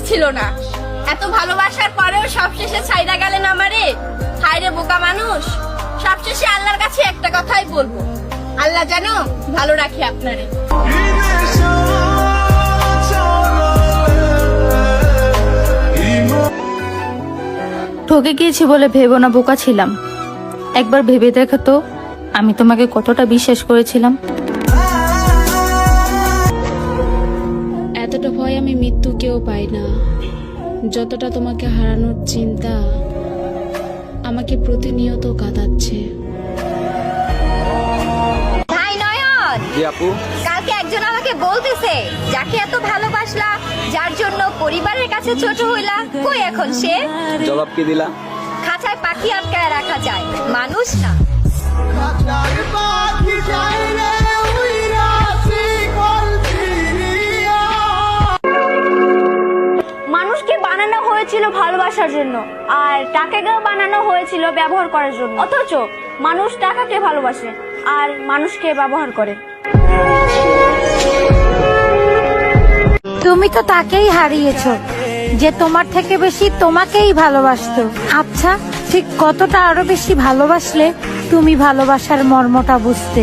ছিল না, এত ভালোবাসার পরেও সবশেষে ছাইড়া গেলেন আমারে। হায় রে বোকা মানুষ। সবশেষে আল্লাহর কাছে একটা কথাই বলবো, আল্লাহ যেন ভালো রাখে আপনারে। ঠকে গিয়েছি বলে ভেবো না বোকা ছিলাম। একবার ভেবে দেখো তো, আমি তোমাকে কতটা বিশ্বাস করেছিলাম। এতটা ভয় আমি মৃত্যুকেও পাই না, যতটা তোমাকে হারানোর চিন্তা আমাকে প্রতিনিয়ত কাঁদাচ্ছে। ভাই নয়ন, জি আপু। কালকে একজন আমাকে বলতেছে, যাকে এত ভালোবাসলা, যার জন্য পরিবারের কাছে ছোট হইলা, কই এখন সে? জবাব কি দিলা? খাঁচায় পাখি আটকায় রাখা যায়, মানুষ না। মানুষকে বানানো হয়েছিল ভালোবাসার জন্য, আর টাকাকেও বানানো হয়েছিল ব্যবহার করার জন্য। অথচ মানুষ টাকাকে ভালোবাসে আর মানুষকে ব্যবহার করে। তুমি তো তাকেই হারিয়েছো যে তোমার থেকে বেশি তোমাকেই ভালোবাসতো। আচ্ছা, ঠিক কতটা আরো বেশি ভালোবাসলে তুমি ভালোবাসার মর্মটা বুঝতে?